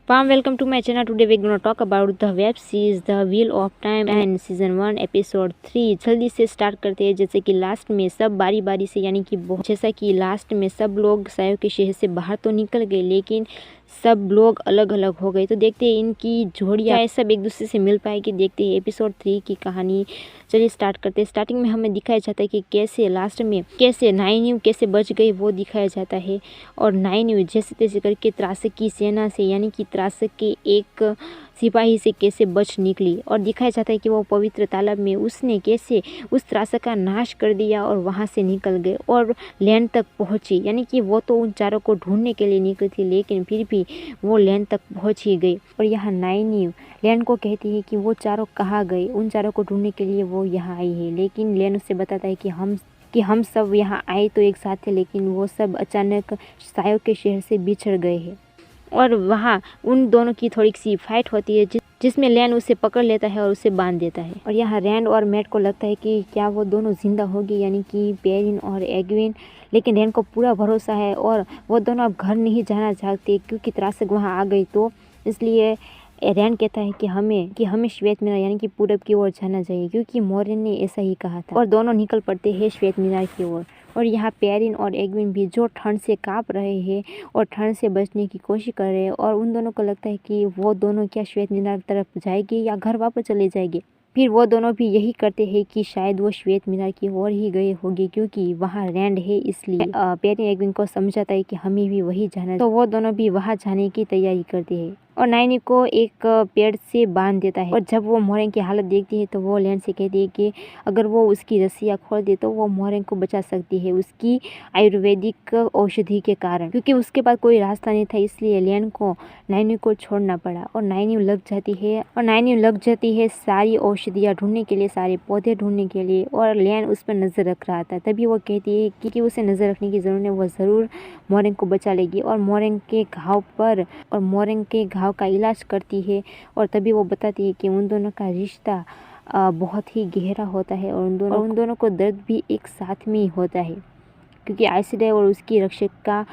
Warm welcome to my channel. Today we're gonna talk about the web series The Wheel of Time and season 1 episode 3। जल्दी से start करते हैं। जैसे कि last में सब बारी बारी से जैसा कि लास्ट में सब लोग सायो के शहर से बाहर तो निकल गए, लेकिन सब लोग अलग अलग हो गए। तो देखते हैं इनकी जोड़ियाँ सब एक दूसरे से मिल पाएगी। देखते हैं एपिसोड 3 की कहानी। चलिए स्टार्ट करते हैं। स्टार्टिंग में हमें दिखाया जाता है कि कैसे लास्ट में कैसे नाइन्यू कैसे बच गई, वो दिखाया जाता है। और नाइन्यू जैसे तैसे करके त्रासक की सेना से यानी कि त्रासक के एक सिपाही से कैसे बच निकली। और दिखाया जाता है कि वो पवित्र तालाब में उसने कैसे उस त्रासक का नाश कर दिया और वहाँ से निकल गए और लैंड तक पहुँची। यानी कि वो तो उन चारों को ढूंढने के लिए निकली थी, लेकिन फिर भी वो लैंड तक पहुँच ही गई। और यहाँ नाइन्यू लैंड को कहती है कि वो चारों कहाँ गए, उन चारों को ढूंढने के लिए वो यहाँ आई है। लेकिन लैंड उससे बताता है कि हम सब यहाँ आए तो एक साथ थे, लेकिन वो सब अचानक सायो के शहर से बिछड़ गए हैं। और वहाँ उन दोनों की थोड़ी सी फाइट होती है जिसमें लैन उसे पकड़ लेता है और उसे बांध देता है। और यहाँ रैंड और मैट को लगता है कि क्या वो दोनों जिंदा होगी, यानी कि पेरिन और एग्विन। लेकिन रैंड को पूरा भरोसा है और वो दोनों अब घर नहीं जाना चाहते क्योंकि त्रासक वहाँ आ गई। तो इसलिए रैंड कहता है कि हमें श्वेत मीनार यानी कि पूरब की ओर जाना चाहिए, क्योंकि मोरिन ने ऐसा ही कहा था। और दोनों निकल पड़ते हैं श्वेत मीनार की ओर। और यहाँ पेरिन और एग्विन भी जो ठंड से काँप रहे हैं और ठंड से बचने की कोशिश कर रहे हैं। और उन दोनों को लगता है कि वो दोनों क्या श्वेत मीनार तरफ जाएंगे या घर वापस चले जाएंगे। फिर वो दोनों भी यही करते हैं कि शायद वो श्वेत मीनार की ओर ही गए होंगे, क्योंकि वहाँ रैंड है। इसलिए पेरिन एग्विन को समझाता है कि हमें भी वही जाना है। तो वो दोनों भी वहाँ जाने की तैयारी करते हैं और नाइनी को एक पेड़ से बांध देता है। और जब वो मोरेंग की हालत देखती है तो वो लैंड से कहती है कि अगर वो उसकी रस्सियाँ खोल दे तो वो मोरेंग को बचा सकती है उसकी आयुर्वेदिक औषधि के कारण, क्योंकि उसके पास कोई रास्ता नहीं था। इसलिए लैंड को नाइनी को छोड़ना पड़ा और नाइनी लग जाती है सारी औषधियाँ ढूंढने के लिए, सारे पौधे ढूंढने के लिए। और लैंड उस पर नज़र रख रहा था। तभी वो कहती है कि उसे नज़र रखने की ज़रूरत है, वो ज़रूर मोरेंग को बचा लेगी और मोरेंग के घाव का इलाज करती है। और तभी वो बताती है कि उन दोनों का रिश्ता बहुत ही गहरा होता है और उन दोनों को दर्द भी एक साथ में ही होता है, क्योंकि आइसडे और उसकी रक्षक का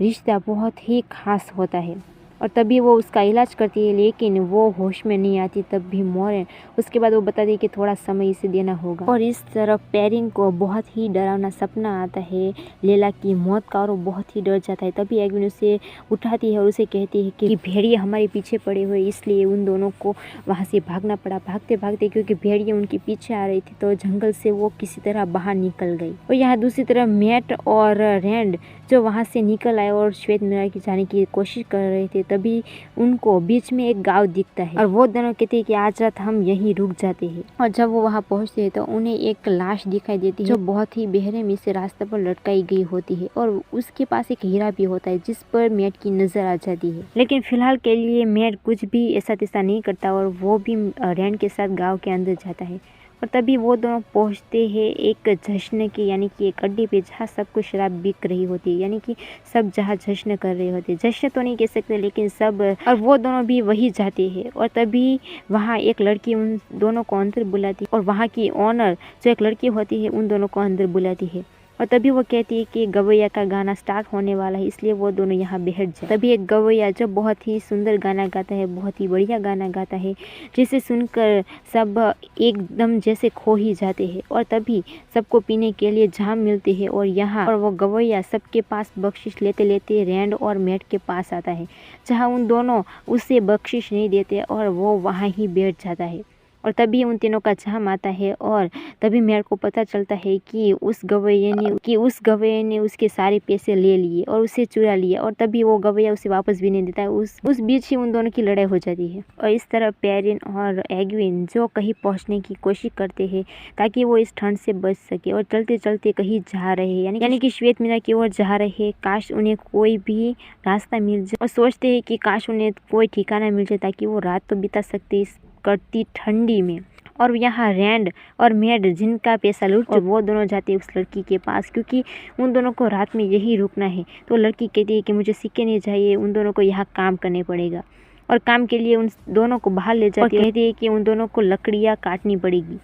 रिश्ता बहुत ही खास होता है। और तभी वो उसका इलाज करती है, लेकिन वो होश में नहीं आती तब भी मोरेन। उसके बाद वो बताती है कि थोड़ा समय इसे देना होगा। और इस तरफ पेरिन को बहुत ही डरावना सपना आता है लेला की मौत का, और वो बहुत ही डर जाता है। तभी एग्विन उसे उठाती है और उसे कहती है कि भेड़िए हमारे पीछे पड़े हुए, इसलिए उन दोनों को वहाँ से भागना पड़ा। भागते भागते क्योंकि भेड़िए उनके पीछे आ रही थी तो जंगल से वो किसी तरह बाहर निकल गई। और यहाँ दूसरी तरफ मैट और रैंड जो वहाँ से निकल आए और श्वेत मीनार की जाने की कोशिश कर रहे थे, तभी उनको बीच में एक गांव दिखता है और वो दोनों कहते हैं कि आज रात हम यहीं रुक जाते हैं। और जब वो वहाँ पहुँचते हैं तो उन्हें एक लाश दिखाई देती है जो बहुत ही बेरहमी से रास्ते पर लटकाई गई होती है और उसके पास एक हीरा भी होता है जिस पर मैट की नजर आ जाती है। लेकिन फिलहाल के लिए मैट कुछ भी ऐसा तैसा नहीं करता और वो भी रैंड के साथ गाँव के अंदर जाता है। और तभी वो दोनों पहुंचते हैं एक जश्न की यानी कि एक अड्डे पे जहाँ सब कुछ शराब बिक रही होती है, यानी कि सब जहाँ जश्न कर रहे होते हैं। जश्न तो नहीं कह सकते, लेकिन सब। और वो दोनों भी वही जाते हैं। और तभी वहाँ एक लड़की उन दोनों को अंदर बुलाती है और वहाँ की ओनर जो एक लड़की होती है उन दोनों को अंदर बुलाती है। और तभी वो कहती है कि गवैया का गाना स्टार्ट होने वाला है, इसलिए वो दोनों यहाँ बैठ जाए। तभी एक गवैया जो बहुत ही सुंदर गाना गाता है, बहुत ही बढ़िया गाना गाता है, जिसे सुनकर सब एकदम जैसे खो ही जाते हैं। और तभी सबको पीने के लिए जाम मिलते हैं और वो गवैया सबके पास बख्शिश लेते लेते रैंड और मैट के पास आता है, जहाँ उन दोनों उसे बख्शिश नहीं देते और वो वहाँ ही बैठ जाता है। और तभी उन तीनों का जाम आता है और तभी मेरे को पता चलता है कि उस गवैये ने उसके सारे पैसे ले लिए और उसे चुरा लिया। और तभी वो गवैया उसे वापस भी नहीं देता है। उस बीच ही उन दोनों की लड़ाई हो जाती है। और इस तरह पेरिन और एग्विन जो कहीं पहुंचने की कोशिश करते हैं ताकि वो इस ठंड से बच सके, और चलते चलते कहीं जा रहे हैं यानी कि श्वेत मीनार की ओर जा रहे हैं। काश उन्हें कोई भी रास्ता मिल जाए, और सोचते हैं कि काश उन्हें कोई ठिकाना मिल जाए ताकि वो रात तो बिता सकते इस कड़ती ठंडी में। और यहाँ रैंड और मैड जिनका पैसा लूट वो दोनों जाते हैं उस लड़की के पास, क्योंकि उन दोनों को रात में यही रुकना है। तो लड़की कहती है कि मुझे सिक्के नहीं चाहिए, उन दोनों को यहाँ काम करने पड़ेगा। और काम के लिए उन दोनों को बाहर ले जाती है और कहती है कि उन दोनों को लकड़ियाँ काटनी पड़ेगी।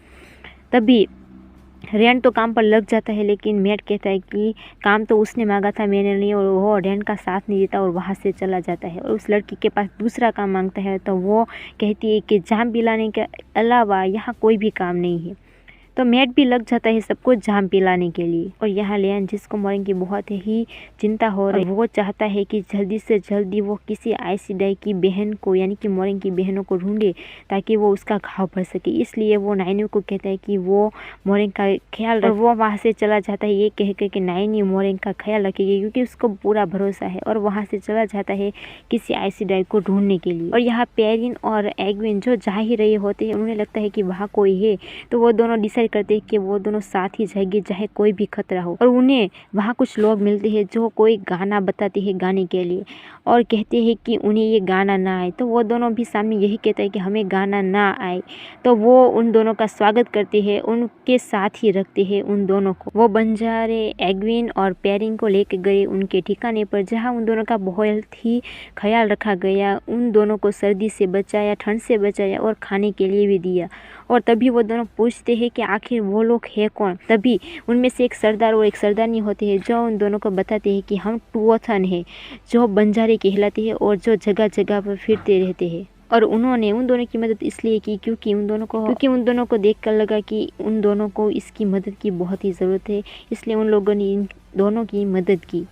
तभी रैन तो काम पर लग जाता है, लेकिन मैट कहता है कि काम तो उसने मांगा था, मैंने नहीं, और वो रैन का साथ नहीं देता और वहाँ से चला जाता है। और उस लड़की के पास दूसरा काम मांगता है तो वो कहती है कि जाम पिलाने के अलावा यहाँ कोई भी काम नहीं है। तो मैट भी लग जाता है सबको जाम पिलाने के लिए। और यहाँ लियान, जिसको मॉर्निंग की बहुत ही चिंता हो रही है, वो चाहता है कि जल्दी से जल्दी वो किसी आयसी डाई की बहन को, यानी कि मॉर्निंग की बहनों को ढूंढे ताकि वो उसका घाव भर सके। इसलिए वो नाइनी को कहता है कि वो मॉर्निंग का ख्याल रखे। वो वहाँ से चला जाता है ये कहकर कि नाइनी मॉर्निंग का ख्याल रखेगी, क्योंकि उसको पूरा भरोसा है। और वहाँ से चला जाता है किसी आयसी डाई को ढूंढने के लिए। और यहाँ पेरिन और एग्विन जो जा ही रहे होते हैं, उन्हें लगता है कि वहाँ कोई है, तो वो दोनों डिसाइड करते हैं कि वो दोनों साथ ही जाएंगे चाहे कोई भी खतरा हो। और उन्हें वहाँ कुछ लोग मिलते हैं जो कोई गाना बताते हैं गाने के लिए, और कहते हैं कि उन्हें ये गाना ना आए। तो वो दोनों भी सामने यही कहते हैं कि हमें गाना ना आए। तो वो उन दोनों का स्वागत करते हैं, उनके साथ ही रखते हैं उन दोनों को। वो बंजारे एग्विन और पेरिन को लेकर गए उनके ठिकाने पर, जहाँ उन दोनों का बहुत ही ख्याल रखा गया। उन दोनों को सर्दी से बचाया, ठंड से बचाया और खाने के लिए भी दिया। और तभी वो दोनों पूछते हैं कि आखिर वो लोग है कौन। तभी उनमें से एक सरदार और एक सरदारनी होते हैं जो उन दोनों को बताते हैं कि हम टुओथन हैं, जो बंजारे कहलाते हैं और जो जगह जगह पर फिरते रहते हैं। और उन्होंने उन दोनों की मदद इसलिए की क्योंकि उन दोनों को देखकर लगा कि उन दोनों को इसकी मदद की बहुत ही ज़रूरत है। इसलिए उन लोगों ने इन दोनों की मदद की,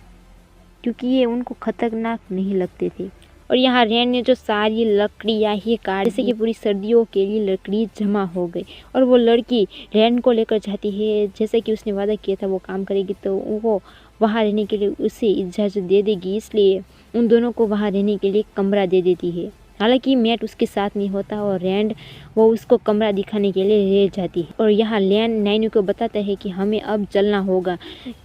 क्योंकि ये उनको खतरनाक नहीं लगते थे। और यहाँ रैन ने जो सारी लकड़ियाँ ही काट, जैसे कि पूरी सर्दियों के लिए लकड़ी जमा हो गई। और वो लड़की रैन को लेकर जाती है, जैसे कि उसने वादा किया था वो काम करेगी तो वो वहाँ रहने के लिए उसे इजाज़त दे देगी। इसलिए उन दोनों को वहाँ रहने के लिए कमरा दे देती है। हालांकि मैट उसके साथ नहीं होता और रैंड वो उसको कमरा दिखाने के लिए ले जाती है। और यहाँ लैन नाइनी को बताता है कि हमें अब चलना होगा,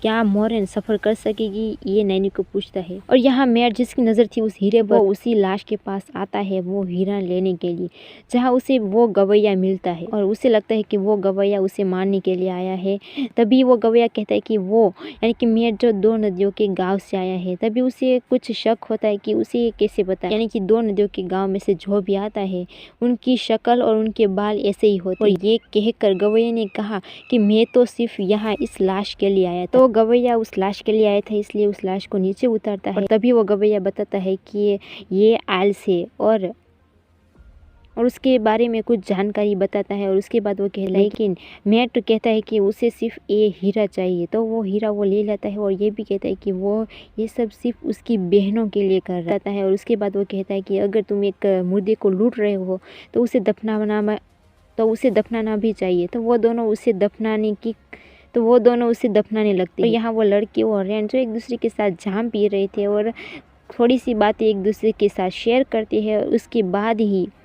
क्या मोरेन सफ़र कर सकेगी, ये नाइनी को पूछता है। और यहाँ मैट जिसकी नज़र थी उस हीरे पर, उसी लाश के पास आता है वो हीरा लेने के लिए, जहाँ उसे वो गवैया मिलता है। और उसे लगता है कि वो गवैया उसे मारने के लिए आया है। तभी वो गवैया कहता है कि वो, यानी कि मैट जो 2 नदियों के गाँव से आया है। तभी उसे कुछ शक होता है कि उसे कैसे पता, यानी कि 2 नदियों के गाँव में से जो भी आता है उनकी शक्ल और उनके बाल ऐसे ही होते। और ये कहकर गवैया ने कहा कि मैं तो सिर्फ यहाँ इस लाश के लिए आया था। तो गवैया उस लाश के लिए आया था, इसलिए उस लाश को नीचे उतारता है। और तभी वो गवैया बताता है कि ये आयल्स है और उसके बारे में कुछ जानकारी बताता है। और उसके बाद वो कहता है, लेकिन मैट कहता है कि उसे सिर्फ ये हीरा चाहिए। तो वो हीरा वो ले लेता है और ये भी कहता है कि वो ये सब सिर्फ उसकी बहनों के लिए कर रहा है। और उसके बाद वो कहता है कि अगर तुम एक मुर्दे को लूट रहे हो तो उसे दफनाना भी चाहिए। तो वो दोनों उसे दफनाने लगते हैं। यहाँ वो लड़की और रैन जो एक दूसरे के साथ जाम पी रहे थे और थोड़ी सी बातें एक दूसरे के साथ शेयर करते हैं।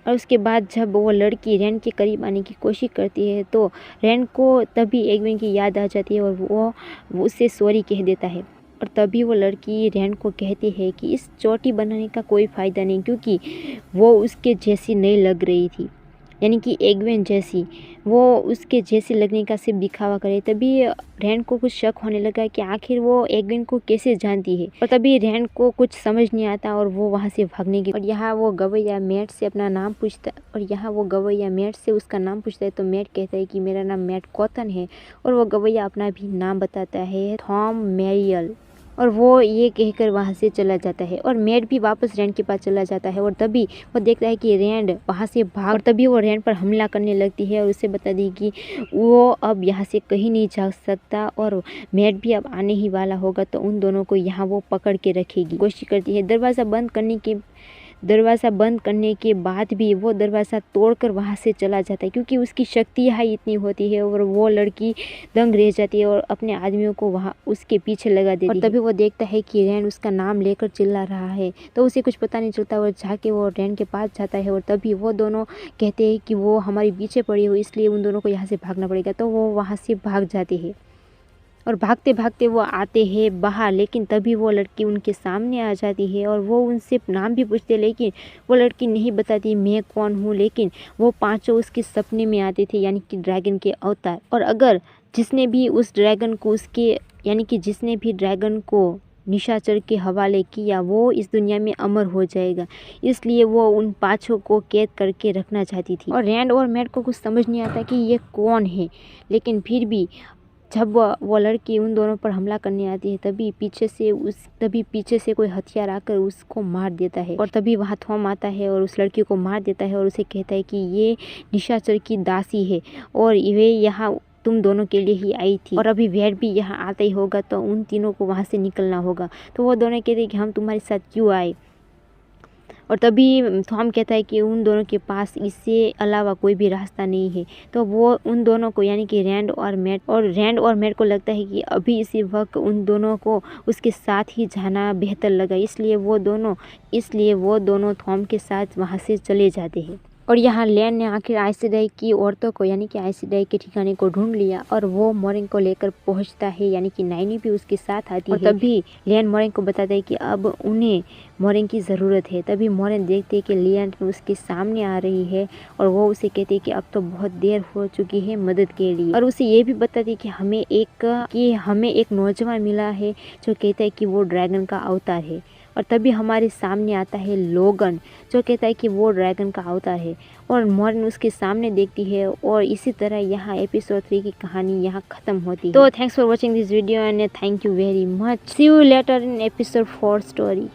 उसके बाद जब वो लड़की रैन के करीब आने की कोशिश करती है तो रैन को तभी एग्विन की याद आ जाती है और वो उससे सॉरी कह देता है। और तभी वो लड़की रैन को कहती है कि इस चोटी बनाने का कोई फ़ायदा नहीं, क्योंकि वो उसके जैसी नहीं लग रही थी, यानी कि एग्विन जैसी, वो उसके जैसे लगने का सिर्फ दिखावा करे। तभी रैन को कुछ शक होने लगा कि आखिर वो एग्विन को कैसे जानती है। और तभी रैन को कुछ समझ नहीं आता और वो वहाँ से भागने की। और यहाँ वो गवैया मैट से उसका नाम पूछता है। तो मैट कहता है कि मेरा नाम मैट कॉटन है। और वो गवैया अपना भी नाम बताता है, थॉम मैरियल। और वो ये कहकर वहाँ से चला जाता है और मैट भी वापस रैंड के पास चला जाता है। और तभी वो देखता है कि रैंड वहाँ से भाग, और तभी वो रैंड पर हमला करने लगती है और उसे बता दी कि वो अब यहाँ से कहीं नहीं जा सकता और मैट भी अब आने ही वाला होगा। तो उन दोनों को यहाँ वो पकड़ के रखेगी, कोशिश करती है। दरवाज़ा बंद करने के बाद भी वो दरवाज़ा तोड़कर वहाँ से चला जाता है, क्योंकि उसकी शक्ति यहाँ इतनी होती है। और वो लड़की दंग रह जाती है और अपने आदमियों को वहाँ उसके पीछे लगा देती है। और तभी वो देखता है कि रैन उसका नाम लेकर चिल्ला रहा है, तो उसे कुछ पता नहीं चलता। और जाके वो रैन के पास जाता है और तभी वो दोनों कहते हैं कि वो हमारे पीछे पड़ी हो, इसलिए उन दोनों को यहाँ से भागना पड़ेगा। तो वो वहाँ से भाग जाते हैं और भागते भागते वो आते हैं बाहर। लेकिन तभी वो लड़की उनके सामने आ जाती है और वो उनसे नाम भी पूछते, लेकिन वो लड़की नहीं बताती मैं कौन हूँ। लेकिन वो 5 उसके सपने में आते थे, यानी कि ड्रैगन के अवतार। और अगर जिसने भी ड्रैगन को निशाचर के हवाले किया वो इस दुनिया में अमर हो जाएगा, इसलिए वो उन पाँचों को कैद करके रखना चाहती थी। और रैंड और मैट को कुछ समझ नहीं आता कि ये कौन है, लेकिन फिर भी जब वो लड़की उन दोनों पर हमला करने आती है तभी पीछे से कोई हथियार आकर उसको मार देता है। और तभी वहाँ थॉम आता है और उस लड़की को मार देता है और उसे कहता है कि ये निशाचर की दासी है और वे यहाँ तुम दोनों के लिए ही आई थी, और अभी वेड भी यहाँ आता ही होगा तो उन तीनों को वहाँ से निकलना होगा। तो वो दोनों कहते हैं कि हम तुम्हारे साथ क्यों आए। और तभी थॉम कहता है कि उन दोनों के पास इससे अलावा कोई भी रास्ता नहीं है। तो वो उन दोनों को यानी कि रैंड और मैट को लगता है कि अभी इसी वक्त उन दोनों को उसके साथ ही जाना बेहतर लगा, इसलिए वो दोनों थॉम के साथ वहाँ से चले जाते हैं। और यहाँ लेन ने आखिर आइसडाई की औरतों को यानी कि आइसडाई के ठिकाने को ढूंढ लिया और वो मोरिन को लेकर पहुँचता है, यानी कि नाइनी भी उसके साथ आती है। तभी लेन मोरिन को बताता है कि अब उन्हें मोरिन की ज़रूरत है। तभी मोरिन देखते है कि लिएंड उसके सामने आ रही है और वो उसे कहती है कि अब तो बहुत देर हो चुकी है मदद के लिए। और उसे ये भी बताती है कि हमें एक नौजवान मिला है जो कहता है कि वो ड्रैगन का अवतार है। और तभी हमारे सामने आता है लोगन जो कहता है कि वो ड्रैगन का अवतार है और मोरिन उसके सामने देखती है। और इसी तरह यहाँ एपिसोड 3 की कहानी यहाँ ख़त्म होती है। तो thanks for watching this video and thank you very much. See you later in episode 4 story.